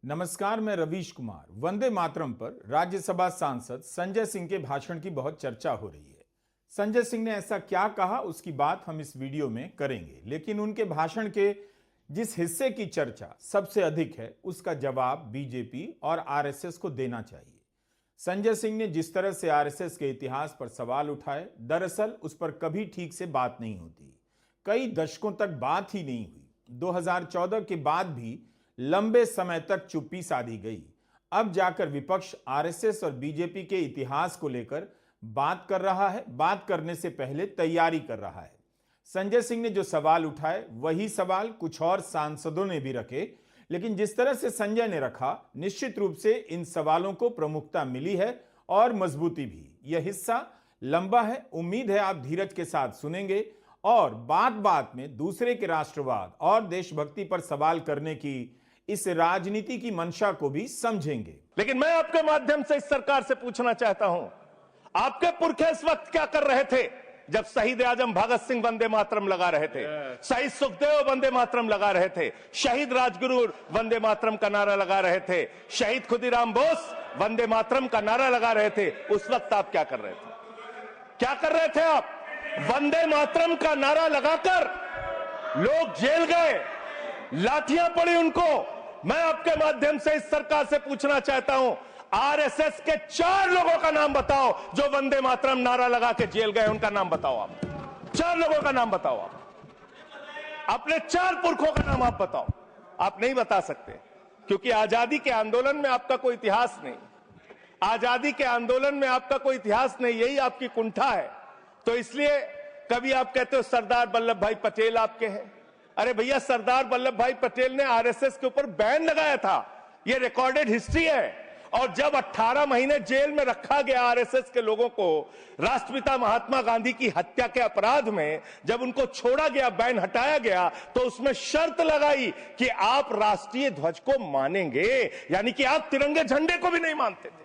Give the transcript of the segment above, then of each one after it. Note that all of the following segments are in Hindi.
नमस्कार, मैं रवीश कुमार। वंदे मातरम पर राज्यसभा सांसद संजय सिंह के भाषण की बहुत चर्चा हो रही है। संजय सिंह ने ऐसा क्या कहा, उसकी बात हम इस वीडियो में करेंगे, लेकिन उनके भाषण के जिस हिस्से की चर्चा सबसे अधिक है उसका जवाब बीजेपी और आरएसएस को देना चाहिए। संजय सिंह ने जिस तरह से आरएसएस के इतिहास पर सवाल उठाए, दरअसल उस पर कभी ठीक से बात नहीं होती। कई दशकों तक बात ही नहीं हुई। 2014 के बाद भी लंबे समय तक चुप्पी साधी गई। अब जाकर विपक्ष आरएसएस और बीजेपी के इतिहास को लेकर बात कर रहा है। बात करने से पहले तैयारी कर रहा है। संजय सिंह ने जो सवाल उठाए वही सवाल कुछ और सांसदों ने भी रखे, लेकिन जिस तरह से संजय ने रखा, निश्चित रूप से इन सवालों को प्रमुखता मिली है और मजबूती भी। यह हिस्सा लंबा है, उम्मीद है आप धीरज के साथ सुनेंगे और बात बात में दूसरे के राष्ट्रवाद और देशभक्ति पर सवाल करने की इस राजनीति की मंशा को भी समझेंगे। लेकिन मैं आपके माध्यम से इस सरकार से पूछना चाहता हूं, आपके पुरखे इस वक्त क्या कर रहे थे जब शहीद आजम भगत सिंह वंदे मातरम लगा रहे थे, शहीद सुखदेव वंदे मातरम लगा रहे थे, शहीद राजगुरु वंदे मातरम का नारा लगा रहे थे, शहीद खुदीराम बोस वंदे मातरम का नारा लगा रहे थे। उस वक्त आप क्या कर रहे थे? क्या कर रहे थे आप? वंदे मातरम का नारा लगाकर लोग जेल गए, लाठियां पड़ी उनको। मैं आपके माध्यम से इस सरकार से पूछना चाहता हूं, आरएसएस के 4 लोगों का नाम बताओ जो वंदे मातरम नारा लगा के जेल गए। उनका नाम बताओ आप। 4 लोगों का नाम बताओ आप। अपने 4 पुरखों का नाम आप बताओ। आप नहीं बता सकते क्योंकि आजादी के आंदोलन में आपका कोई इतिहास नहीं। आजादी के आंदोलन में आपका कोई इतिहास नहीं, यही आपकी कुंठा है। तो इसलिए कभी आप कहते हो सरदार वल्लभ भाई पटेल आपके हैं। अरे भैया, सरदार वल्लभ भाई पटेल ने आरएसएस के ऊपर बैन लगाया था, यह रिकॉर्डेड हिस्ट्री है। और जब 18 महीने जेल में रखा गया आरएसएस के लोगों को राष्ट्रपिता महात्मा गांधी की हत्या के अपराध में, जब उनको छोड़ा गया, बैन हटाया गया, तो उसमें शर्त लगाई कि आप राष्ट्रीय ध्वज को मानेंगे, यानी कि आप तिरंगे झंडे को भी नहीं मानते थे।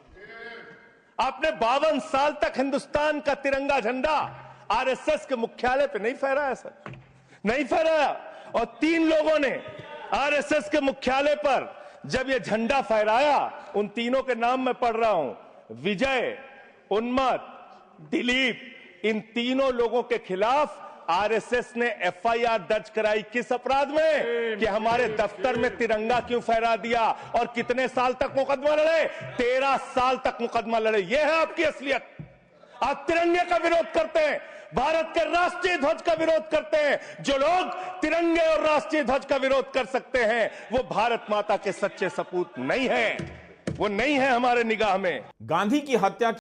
आपने 52 साल तक हिंदुस्तान का तिरंगा झंडा आरएसएस के मुख्यालय पे नहीं फहराया सर, नहीं फहराया। और 3 लोगों ने आरएसएस के मुख्यालय पर जब यह झंडा फहराया, उन तीनों के नाम मैं पढ़ रहा हूं, विजय, उन्मत, दिलीप, इन तीनों लोगों के खिलाफ आरएसएस ने एफआईआर दर्ज कराई। किस अपराध में? कि हमारे दफ्तर में तिरंगा क्यों फहरा दिया। और कितने साल तक मुकदमा लड़े? 13 साल तक मुकदमा लड़े। यह है आपकी असलियत। आप तिरंगे का विरोध करते हैं, भारत के राष्ट्रीय ध्वज का विरोध करते हैं। जो लोग तिरंगे और राष्ट्रीय ध्वज का विरोध कर सकते हैं वो भारत माता के सच्चे सपूत नहीं है, वो नहीं है हमारे निगाह में। गांधी की हत्या